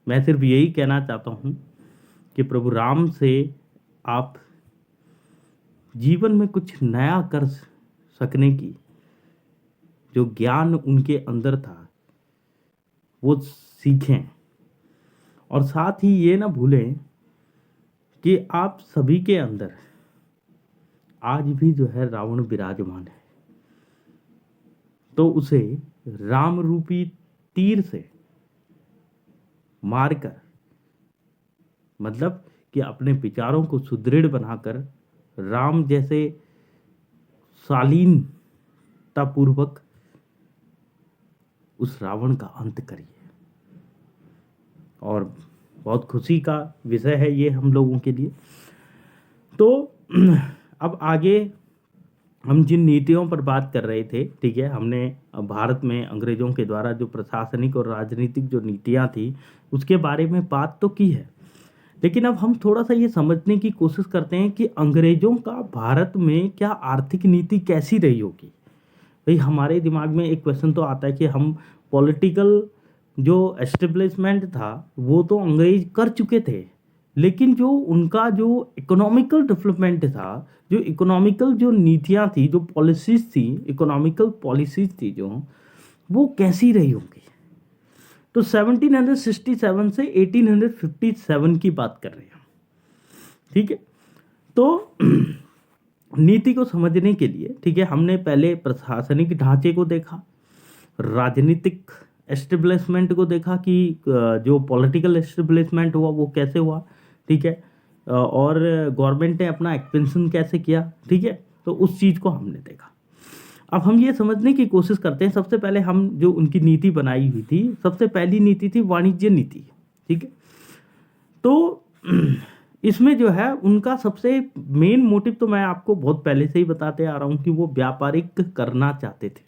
मैं सिर्फ यही कहना चाहता हूँ कि प्रभु राम से आप जीवन में कुछ नया कर सकने की जो ज्ञान उनके अंदर था वो सीखें, और साथ ही ये ना भूलें कि आप सभी के अंदर आज भी जो है रावण विराजमान है, तो उसे राम रूपी तीर से मारकर, मतलब कि अपने विचारों को सुदृढ़ बनाकर राम जैसे शालीनता पूर्वक उस रावण का अंत करिए। और बहुत खुशी का विषय है ये हम लोगों के लिए। तो अब आगे हम जिन नीतियों पर बात कर रहे थे, ठीक है, हमने भारत में अंग्रेजों के द्वारा जो प्रशासनिक और राजनीतिक जो नीतियां थी उसके बारे में बात तो की है, लेकिन अब हम थोड़ा सा ये समझने की कोशिश करते हैं कि अंग्रेजों का भारत में क्या आर्थिक नीति कैसी रही होगी। भाई हमारे दिमाग में एक क्वेश्चन तो आता है कि हम पॉलिटिकल जो एस्टेब्लिशमेंट था वो तो अंग्रेज कर चुके थे, लेकिन जो उनका जो इकोनॉमिकल डेवलपमेंट था, जो इकोनॉमिकल जो नीतियां थी, जो पॉलिसीज थी, इकोनॉमिकल पॉलिसीज थी जो, वो कैसी रही होंगी। तो 1767 से 1857 की बात कर रहे हैं, ठीक है। तो नीति को समझने के लिए, ठीक है, हमने पहले प्रशासनिक ढांचे को देखा, राजनीतिक एस्टेब्लिशमेंट को देखा कि जो पॉलिटिकल एस्टेब्लिशमेंट हुआ वो कैसे हुआ, ठीक है, और गवर्नमेंट ने अपना एक्सपेंशन कैसे किया, ठीक है, तो उस चीज़ को हमने देखा। अब हम ये समझने की कोशिश करते हैं, सबसे पहले हम जो उनकी नीति बनाई हुई थी, सबसे पहली नीति थी वाणिज्य नीति, ठीक है। तो इसमें जो है उनका सबसे मेन मोटिव तो मैं आपको बहुत पहले से ही बताते आ रहा हूँ कि वो व्यापारिक करना चाहते थे,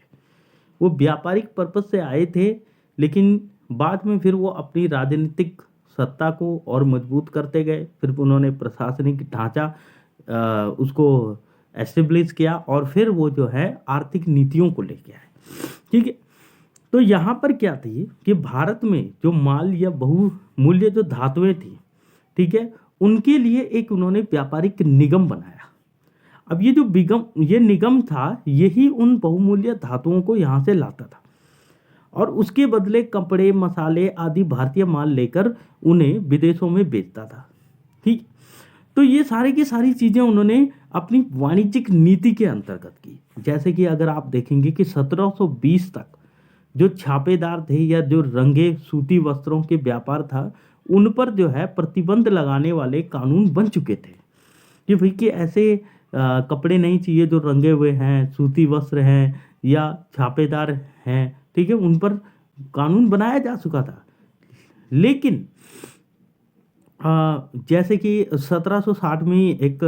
वो व्यापारिक पर्पज से आए थे, लेकिन बाद में फिर वो अपनी राजनीतिक सत्ता को और मजबूत करते गए, फिर उन्होंने प्रशासनिक ढांचा उसको एस्टेब्लिश किया, और फिर वो जो है आर्थिक नीतियों को लेके आए, ठीक है। तो यहाँ पर क्या थी कि भारत में जो माल या बहुमूल्य जो धातुएं थी, ठीक है, उनके लिए एक उन्होंने व्यापारिक निगम बनाया। अब ये जो निगम था, यही उन बहुमूल्य धातुओं को यहाँ से लाता था और उसके बदले कपड़े, मसाले आदि भारतीय माल लेकर उन्हें विदेशों में बेचता था, ठीक। तो ये सारी की सारी चीज़ें उन्होंने अपनी वाणिज्यिक नीति के अंतर्गत की। जैसे कि अगर आप देखेंगे कि 1720 तक जो छापेदार थे या जो रंगे सूती वस्त्रों के व्यापार था, उन पर जो है प्रतिबंध लगाने वाले कानून बन चुके थे कि भाई कि ऐसे कपड़े नहीं चाहिए जो रंगे हुए हैं, सूती वस्त्र हैं या छापेदार हैं, ठीक है, उन पर कानून बनाया जा चुका था। लेकिन जैसे कि 1760 में एक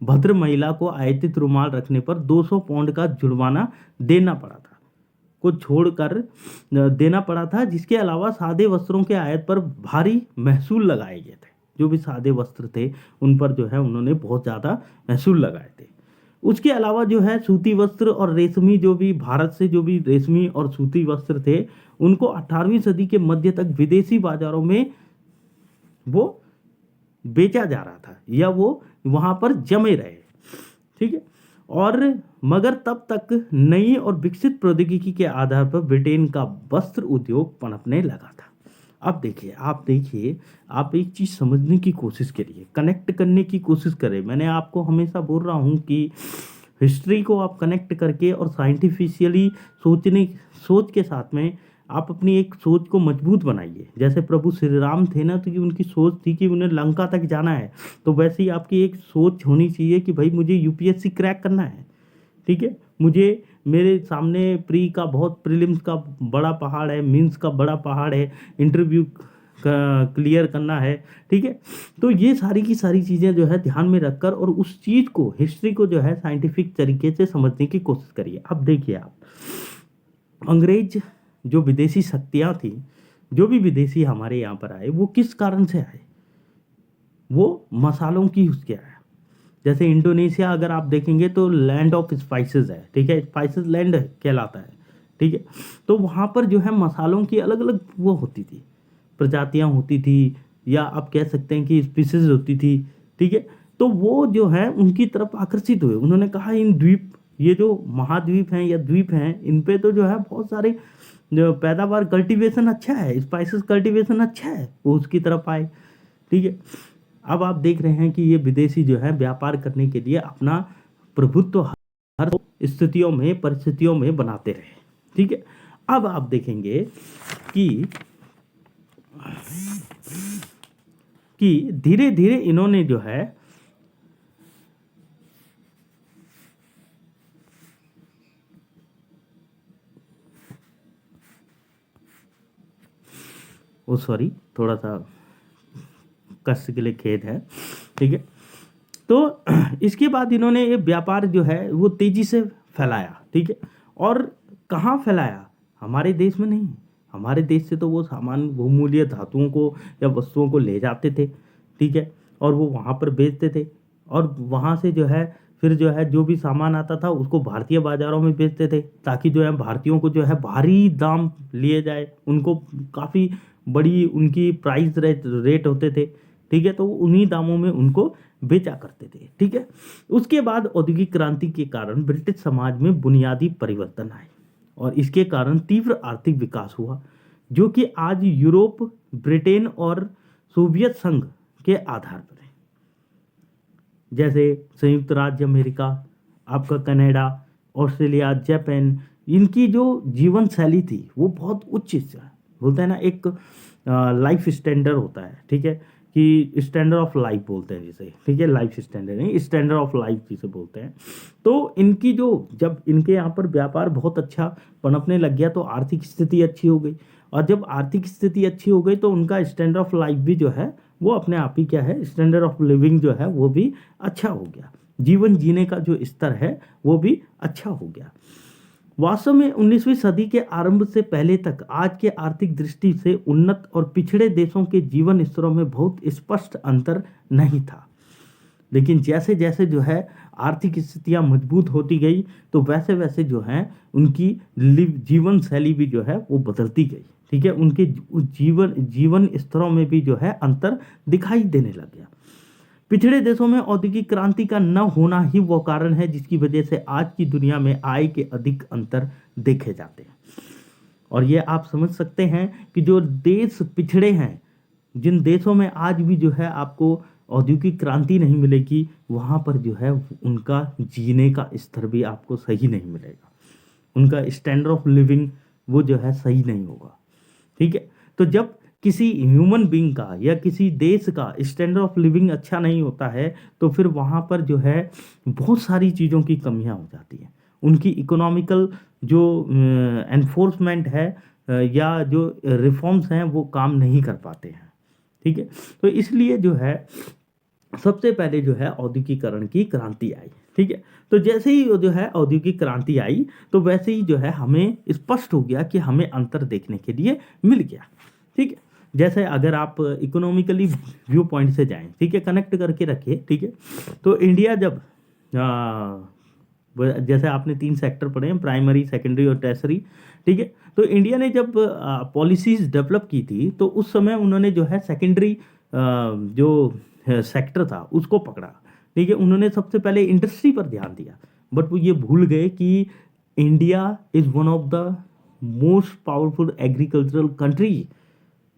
भद्र महिला को आयातित रुमाल रखने पर 200 पाउंड का जुर्माना देना पड़ा था, को छोड़कर देना पड़ा था, जिसके अलावा सादे वस्त्रों के आयात पर भारी महसूल लगाए गए थे। जो भी सादे वस्त्र थे उन पर जो है उन्होंने बहुत ज़्यादा महसूल लगाए थे। उसके अलावा जो है सूती वस्त्र और रेशमी, जो भी भारत से जो भी रेशमी और सूती वस्त्र थे, उनको 18वीं सदी के मध्य तक विदेशी बाजारों में वो बेचा जा रहा था या वो वहाँ पर जमे रहे, ठीक है। और मगर तब तक नई और विकसित प्रौद्योगिकी के आधार पर ब्रिटेन का वस्त्र उद्योग पनपने लगा था। अब देखिए, आप एक चीज़ समझने की कोशिश करिए, कनेक्ट करने की कोशिश करें। मैंने आपको हमेशा बोल रहा हूँ कि हिस्ट्री को आप कनेक्ट करके और साइंटिफिशियली सोच के साथ में आप अपनी एक सोच को मजबूत बनाइए। जैसे प्रभु श्री राम थे ना, तो कि उनकी सोच थी कि उन्हें लंका तक जाना है, तो वैसे ही आपकी एक सोच होनी चाहिए कि भाई मुझे यूपीएससी क्रैक करना है, ठीक है, मुझे मेरे सामने प्रीलिम्स का बड़ा पहाड़ है, मींस का बड़ा पहाड़ है, इंटरव्यू क्लियर करना है, ठीक है। तो ये सारी की सारी चीज़ें जो है ध्यान में रखकर और उस चीज़ को, हिस्ट्री को जो है साइंटिफिक तरीके से समझने की कोशिश करिए। अब देखिए आप, अंग्रेज जो विदेशी शक्तियाँ थी, जो भी विदेशी हमारे यहाँ पर आए, वो किस कारण से आए, वो मसालों की उसके आया। जैसे इंडोनेशिया अगर आप देखेंगे तो लैंड ऑफ स्पाइसेस है, ठीक है, स्पाइसेस लैंड कहलाता है, ठीक है। तो वहाँ पर जो है मसालों की अलग अलग वो होती थी, प्रजातियां होती थी, या आप कह सकते हैं कि स्पीसीज होती थी, ठीक है। तो वो जो है उनकी तरफ आकर्षित हुए। उन्होंने कहा इन द्वीप, ये जो महाद्वीप हैं या द्वीप हैं, इन पे तो जो है बहुत सारे जो पैदावार, कल्टीवेशन अच्छा है, स्पाइसेस कल्टीवेशन अच्छा है, वो उसकी तरफ आए, ठीक है। अब आप देख रहे हैं कि ये विदेशी जो है व्यापार करने के लिए अपना प्रभुत्व हर स्थितियों में, परिस्थितियों में बनाते रहे, ठीक है। अब आप देखेंगे कि धीरे धीरे इन्होंने जो है सॉरी, थोड़ा सा कष्ट के लिए खेद है, ठीक है। तो इसके बाद इन्होंने ये व्यापार जो है वो तेजी से फैलाया, ठीक है। और कहाँ फैलाया? हमारे देश में नहीं, हमारे देश से तो वो सामान, बहुमूल्य धातुओं को या वस्तुओं को ले जाते थे, ठीक है, और वो वहाँ पर बेचते थे, और वहाँ से जो है फिर जो है जो भी सामान आता था उसको भारतीय बाजारों में बेचते थे, ताकि जो है भारतीयों को जो है भारी दाम लिए जाए, उनको काफ़ी बड़ी उनकी प्राइस रेट होते थे, ठीक है। तो उन्हीं दामों में उनको बेचा करते थे, ठीक है। उसके बाद औद्योगिक क्रांति के कारण ब्रिटिश समाज में बुनियादी परिवर्तन आए, और इसके कारण तीव्र आर्थिक विकास हुआ, जो कि आज यूरोप, ब्रिटेन और सोवियत संघ के आधार पर है। जैसे संयुक्त राज्य अमेरिका, आपका कनाडा, ऑस्ट्रेलिया, जापान, इनकी जो जीवन शैली थी वो बहुत उच्च, बोलते हैं ना एक लाइफ स्टैंडर्ड होता है, ठीक है, कि स्टैंडर्ड ऑफ लाइफ बोलते हैं जिसे, ठीक है, लाइफ स्टैंडर्ड नहीं, स्टैंडर्ड ऑफ लाइफ जिसे बोलते हैं। तो इनकी जो, जब इनके यहाँ पर व्यापार बहुत अच्छा पनपने लग गया तो आर्थिक स्थिति अच्छी हो गई, और जब आर्थिक स्थिति अच्छी हो गई तो उनका स्टैंडर्ड ऑफ लाइफ भी जो है वो अपने आप ही क्या है, स्टैंडर्ड ऑफ लिविंग जो है वो भी अच्छा हो गया, जीवन जीने का जो स्तर है वो भी अच्छा हो गया। वास्तव में 19वीं सदी के आरंभ से पहले तक आज के आर्थिक दृष्टि से उन्नत और पिछड़े देशों के जीवन स्तरों में बहुत स्पष्ट अंतर नहीं था, लेकिन जैसे जैसे जो है आर्थिक स्थितियां मजबूत होती गई तो वैसे वैसे जो है उनकी जीवन शैली भी जो है वो बदलती गई, ठीक है। उनके जीवन स्तरों में भी जो है अंतर दिखाई देने लग गया। पिछड़े देशों में औद्योगिक क्रांति का न होना ही वो कारण है जिसकी वजह से आज की दुनिया में आय के अधिक अंतर देखे जाते हैं। और ये आप समझ सकते हैं कि जो देश पिछड़े हैं, जिन देशों में आज भी जो है आपको औद्योगिक क्रांति नहीं मिलेगी, वहाँ पर जो है उनका जीने का स्तर भी आपको सही नहीं मिलेगा, उनका स्टैंडर्ड ऑफ लिविंग वो जो है सही नहीं होगा, ठीक है। तो जब किसी ह्यूमन बीइंग का या किसी देश का स्टैंडर्ड ऑफ लिविंग अच्छा नहीं होता है तो फिर वहाँ पर जो है बहुत सारी चीज़ों की कमियां हो जाती हैं। उनकी इकोनॉमिकल जो एनफोर्समेंट है या जो रिफॉर्म्स हैं वो काम नहीं कर पाते हैं, ठीक है। तो इसलिए जो है सबसे पहले जो है औद्योगिकरण की क्रांति आई, ठीक है। तो जैसे ही जो है औद्योगिक क्रांति आई तो वैसे ही जो है हमें स्पष्ट हो गया कि हमें अंतर देखने के लिए मिल गया, ठीक है। जैसे अगर आप इकोनॉमिकली व्यू पॉइंट से जाएं, ठीक है, कनेक्ट करके रखिए, ठीक है। तो इंडिया जब जैसे आपने 3 सेक्टर पढ़े हैं, प्राइमरी, सेकेंडरी और टर्शरी, ठीक है। तो इंडिया ने जब पॉलिसीज डेवलप की थी तो उस समय उन्होंने जो है सेकेंडरी जो सेक्टर था उसको पकड़ा, ठीक है। उन्होंने सबसे पहले इंडस्ट्री पर ध्यान दिया, बट वो ये भूल गए कि India is one of the most powerful agricultural country.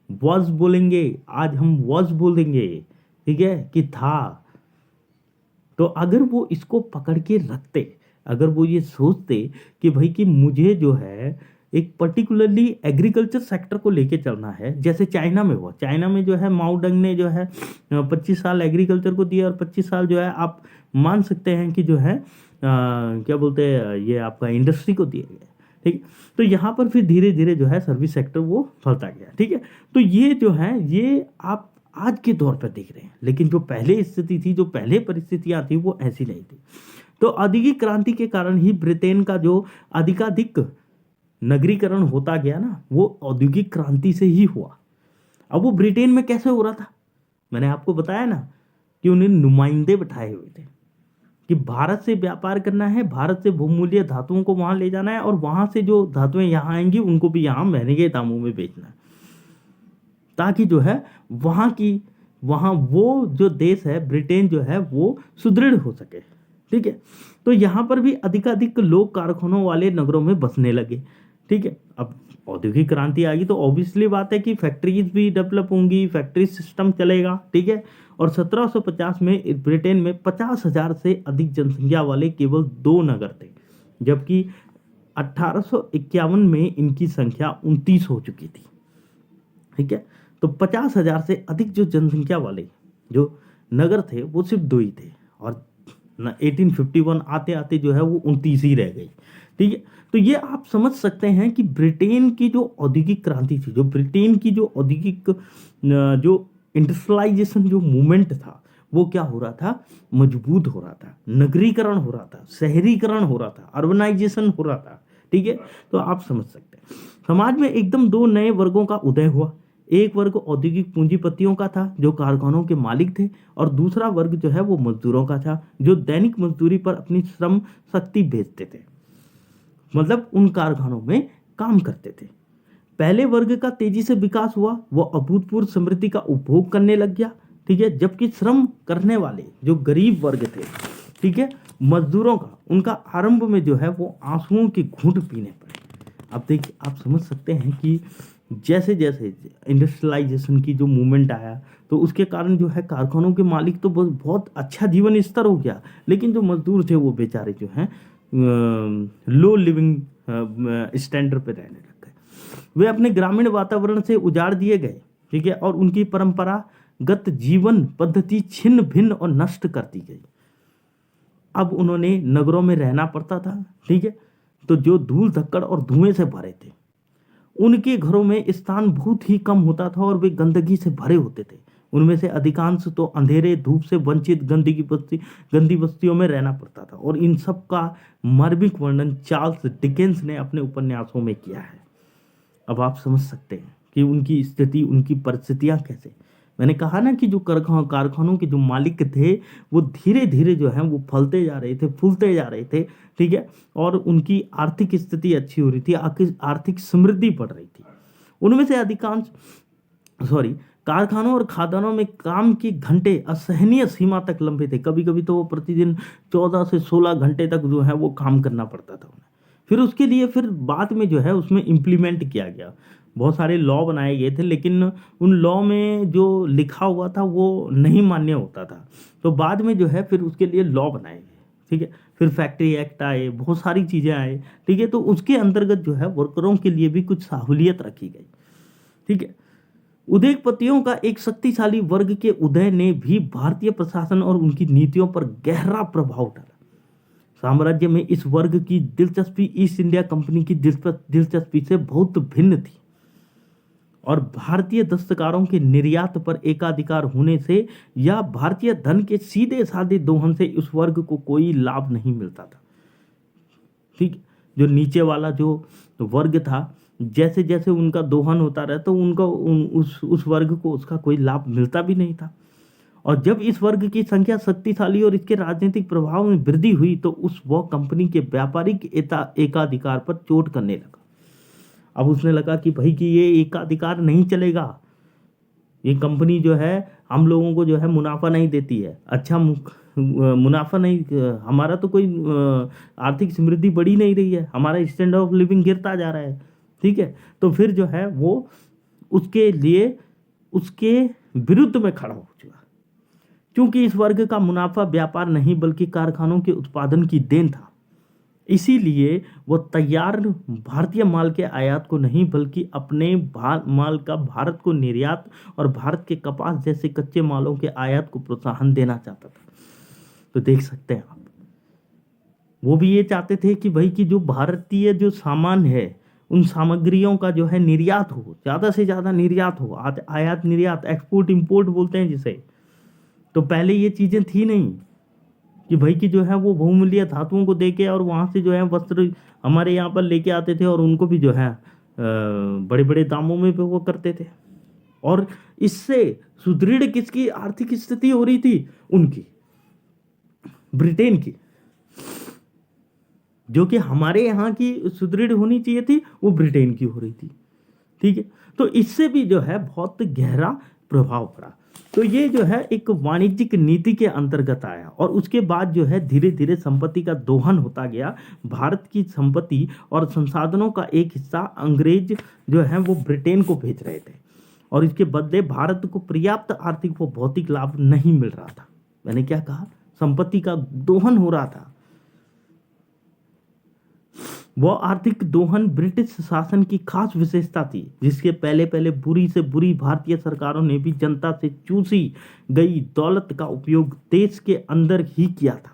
Was बोलेंगे, आज हम वॉज बोल देंगे, ठीक है, कि था। तो अगर वो इसको पकड़ के रखते, अगर वो ये सोचते कि भाई कि मुझे जो है एक पर्टिकुलरली एग्रीकल्चर सेक्टर को लेके चलना है, जैसे चाइना में हुआ, चाइना में जो है माओ डंग ने जो है 25 साल एग्रीकल्चर को दिया और 25 साल जो है आप मान सकते हैं कि जो है क्या बोलते हैं ये आपका इंडस्ट्री को दिए गए, ठीक। तो यहाँ पर फिर धीरे धीरे जो है सर्विस सेक्टर वो फलता गया, ठीक है। तो ये जो है ये आप आज के दौर पर देख रहे हैं, लेकिन जो पहले स्थिति थी, जो पहले परिस्थितियां थी वो ऐसी नहीं थी। तो औद्योगिक क्रांति के कारण ही ब्रिटेन का जो अधिकाधिक नगरीकरण होता गया ना, वो औद्योगिक क्रांति से ही हुआ। अब वो ब्रिटेन में कैसे हो रहा था, मैंने आपको बताया ना कि उन्हें नुमाइंदे बैठाए हुए थे कि भारत से व्यापार करना है, भारत से बहुमूल्य धातुओं को वहां ले जाना है और वहां से जो धातुएं यहाँ आएंगी उनको भी यहाँ महंगे दामों में बेचना है, ताकि जो है वहाँ वो जो देश है ब्रिटेन जो है वो सुदृढ़ हो सके। ठीक है, तो यहाँ पर भी अधिकाधिक लोग कारखानों वाले नगरों में बसने लगे। ठीक है, अब औद्योगिक क्रांति आएगी तो ऑब्वियसली बात है कि फैक्ट्रीज भी डेवलप होंगी, फैक्ट्री सिस्टम चलेगा। ठीक है, और 1750 में ब्रिटेन में 50,000 से अधिक जनसंख्या वाले केवल 2 नगर थे, जबकि 1851 में इनकी संख्या 29 हो चुकी थी। ठीक है, तो 50,000 से अधिक जो जनसंख्या वाले जो नगर थे वो सिर्फ 2 ही थे, और 1851 आते आते जो है वो 29 ही रह गई। ठीक है, तो ये आप समझ सकते हैं कि ब्रिटेन की जो औद्योगिक क्रांति थी, जो ब्रिटेन की जो औद्योगिक जो इंडस्ट्रियलाइजेशन जो मूवमेंट था वो क्या हो रहा था, मजबूत हो रहा था, नगरीकरण हो रहा था, शहरीकरण हो रहा था, अर्बनाइजेशन हो रहा था। ठीक है, तो आप समझ सकते हैं समाज में एकदम 2 नए वर्गों का उदय हुआ। एक वर्ग औद्योगिक पूंजीपतियों का था जो कारखानों के मालिक थे, और दूसरा वर्ग जो है वो मजदूरों का था जो दैनिक मजदूरी पर अपनी श्रम शक्ति बेचते थे, मतलब उन कारखानों में काम करते थे। पहले वर्ग का तेजी से विकास हुआ, वो अभूतपूर्व समृद्धि का उपभोग करने लग गया। ठीक है, जबकि श्रम करने वाले जो गरीब वर्ग थे, ठीक है, मजदूरों का, उनका आरंभ में जो है वो आंसुओं के घूंट पीने पड़े। अब देखिए, आप समझ सकते हैं कि जैसे जैसे इंडस्ट्रियलाइजेशन की जो मूवमेंट आया तो उसके कारण जो है कारखानों के मालिक तो बहुत अच्छा जीवन स्तर हो गया, लेकिन जो मजदूर थे वो बेचारे जो हैं लो लिविंग स्टैंडर्ड पे रहने लग गए। वे अपने ग्रामीण वातावरण से उजाड़ दिए गए। ठीक है, और उनकी परंपरागत जीवन पद्धति छिन्न भिन्न और नष्ट कर दी गई। अब उन्होंने नगरों में रहना पड़ता था। ठीक है, तो जो धूल धक्कड़ और धुएं से भरे थे, उनके घरों में स्थान बहुत ही कम होता था और वे गंदगी से भरे होते थे। उनमें से अधिकांश तो अंधेरे धूप से वंचित गंदी बस्तियों में रहना पड़ता था, और इन सब का मार्मिक वर्णन चार्ल्स डिकेंस ने अपने उपन्यासों में किया है। अब आप समझ सकते हैं कि उनकी स्थिति, उनकी परिस्थितियां कैसे। मैंने कहा ना कि जो कारखानों के जो मालिक थे वो धीरे धीरे जो है वो फलते जा रहे थे, फूलते जा रहे थे। ठीक है, और उनकी आर्थिक स्थिति अच्छी हो रही थी, आर्थिक समृद्धि बढ़ रही थी। उनमें से अधिकांश कारखानों और खादानों में काम के घंटे असहनीय सीमा तक लंबे थे। कभी कभी तो वो प्रतिदिन 14 से 16 घंटे तक जो है वो काम करना पड़ता था उन्हें। फिर उसके लिए फिर बाद में जो है उसमें इम्प्लीमेंट किया गया, बहुत सारे लॉ बनाए गए थे, लेकिन उन लॉ में जो लिखा हुआ था वो नहीं मान्य होता था, तो बाद में जो है फिर उसके लिए लॉ बनाए गए। ठीक है, फिर फैक्ट्री एक्ट आए, बहुत सारी चीज़ें आए। ठीक है, तो उसके अंतर्गत जो है वर्करों के लिए भी कुछ सहूलियत रखी गई। ठीक है, उद्योगपतियों का एक शक्तिशाली वर्ग के उदय ने भी भारतीय प्रशासन और उनकी नीतियों पर गहरा प्रभाव डाला। साम्राज्य में इस वर्ग की दिलचस्पी ईस्ट इंडिया कंपनी की दिलचस्पी से बहुत भिन्न थी, और भारतीय दस्तकारों के निर्यात पर एकाधिकार होने से या भारतीय धन के सीधे साधे दोहन से उस वर्ग को कोई लाभ नहीं मिलता था। ठीक, जो नीचे वाला जो वर्ग था, जैसे जैसे उनका दोहन होता रहा तो उनका उस वर्ग को उसका कोई लाभ मिलता भी नहीं था। और जब इस वर्ग की संख्या शक्तिशाली और इसके राजनीतिक प्रभाव में वृद्धि हुई तो वह कंपनी के व्यापारिक एकाधिकार पर चोट करने लगा। अब उसने लगा कि भाई कि ये एकाधिकार नहीं चलेगा, ये कंपनी जो है हम लोगों को जो है मुनाफा नहीं देती है, अच्छा मुनाफा नहीं, हमारा तो कोई आर्थिक समृद्धि बढ़ी नहीं रही है, हमारा स्टैंडर्ड ऑफ लिविंग गिरता जा रहा है। ठीक है, तो फिर जो है वो उसके लिए उसके विरुद्ध में खड़ा हो चुका, क्योंकि इस वर्ग का मुनाफा व्यापार नहीं बल्कि कारखानों के उत्पादन की देन था। इसीलिए वो तैयार भारतीय माल के आयात को नहीं बल्कि अपने माल का भारत को निर्यात और भारत के कपास जैसे कच्चे मालों के आयात को प्रोत्साहन देना चाहता था। तो देख सकते हैं आप, वो भी ये चाहते थे कि भाई कि जो भारतीय जो सामान है उन सामग्रियों का जो है निर्यात हो, ज़्यादा से ज़्यादा निर्यात हो, आयात निर्यात, एक्सपोर्ट इंपोर्ट बोलते हैं जिसे। तो पहले ये चीज़ें थी नहीं कि भाई कि जो है वो बहुमूल्य धातुओं को देके और वहाँ से जो है वस्त्र हमारे यहाँ पर लेके आते थे और उनको भी जो है बड़े बड़े दामों में वो करते थे। और इससे सुदृढ़ किसकी आर्थिक स्थिति हो रही थी? उनकी, ब्रिटेन की। जो कि हमारे यहाँ की सुदृढ़ होनी चाहिए थी वो ब्रिटेन की हो रही थी। ठीक है। तो इससे भी जो है बहुत गहरा प्रभाव पड़ा। तो ये जो है एक वाणिज्यिक नीति के अंतर्गत आया और उसके बाद जो है धीरे धीरे संपत्ति का दोहन होता गया। भारत की संपत्ति और संसाधनों का एक हिस्सा अंग्रेज जो है वो ब्रिटेन को भेज रहे थे और इसके बदले भारत को पर्याप्त आर्थिक व भौतिक लाभ नहीं मिल रहा था। मैंने क्या कहा, संपत्ति का दोहन हो रहा था। वह आर्थिक दोहन ब्रिटिश शासन की खास विशेषता थी, जिसके पहले पहले बुरी से बुरी भारतीय सरकारों ने भी जनता से चूसी गई दौलत का उपयोग देश के अंदर ही किया था।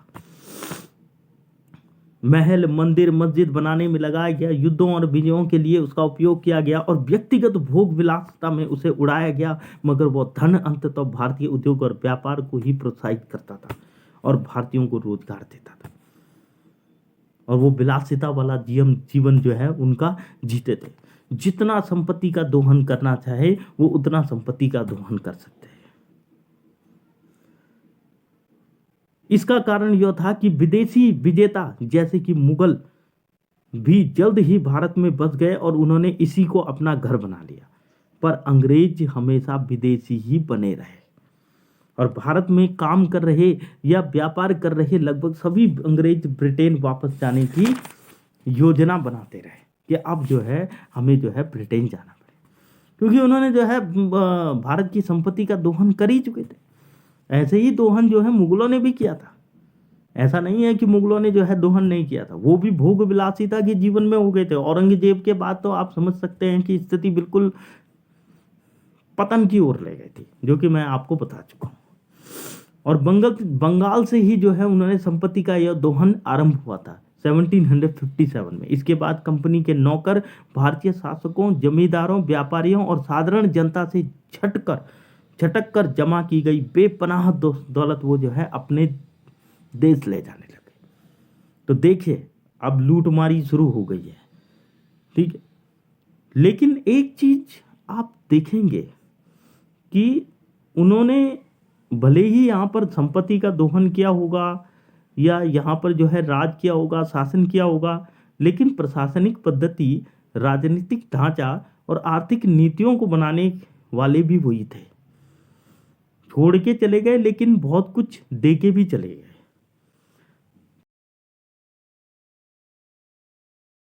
महल, मंदिर, मस्जिद बनाने में लगाया गया, युद्धों और विजयों के लिए उसका उपयोग किया गया और व्यक्तिगत भोग विलासिता में उसे उड़ाया गया, मगर वह धन अंततः भारतीय उद्योग और व्यापार को ही प्रोत्साहित करता था और भारतीयों को रोजगार देता था और वो विलासिता वाला जीवन जो है उनका जीते थे। जितना संपत्ति का दोहन करना चाहे वो उतना संपत्ति का दोहन कर सकते हैं। इसका कारण यह था कि विदेशी विजेता जैसे कि मुगल भी जल्द ही भारत में बस गए और उन्होंने इसी को अपना घर बना लिया, पर अंग्रेज हमेशा विदेशी ही बने रहे और भारत में काम कर रहे या व्यापार कर रहे लगभग सभी अंग्रेज ब्रिटेन वापस जाने की योजना बनाते रहे कि अब जो है हमें जो है ब्रिटेन जाना पड़े, क्योंकि उन्होंने जो है भारत की संपत्ति का दोहन कर ही चुके थे। ऐसे ही दोहन जो है मुगलों ने भी किया था। ऐसा नहीं है कि मुगलों ने जो है दोहन नहीं किया था, वो भी भोग विलासिता के जीवन में हो गए थे। औरंगजेब के बाद तो आप समझ सकते हैं कि स्थिति बिल्कुल पतन की ओर ले गई थी, जो कि मैं आपको बता चुका हूँ। और बंगाल से ही जो है उन्होंने संपत्ति का यह दोहन आरंभ हुआ था 1757 में। इसके बाद कंपनी के नौकर भारतीय शासकों, जमींदारों, व्यापारियों और साधारण जनता से झटक कर जमा की गई बेपनाह दौलत वो जो है अपने देश ले जाने लगे। तो देखिए अब लूटमारी शुरू हो गई है, ठीक है। लेकिन एक चीज आप देखेंगे कि उन्होंने भले ही यहाँ पर संपत्ति का दोहन किया होगा या यहाँ पर जो है राज किया होगा, शासन किया होगा, लेकिन प्रशासनिक पद्धति, राजनीतिक ढांचा और आर्थिक नीतियों को बनाने वाले भी वही थे। छोड़ के चले गए लेकिन बहुत कुछ दे के भी चले गए।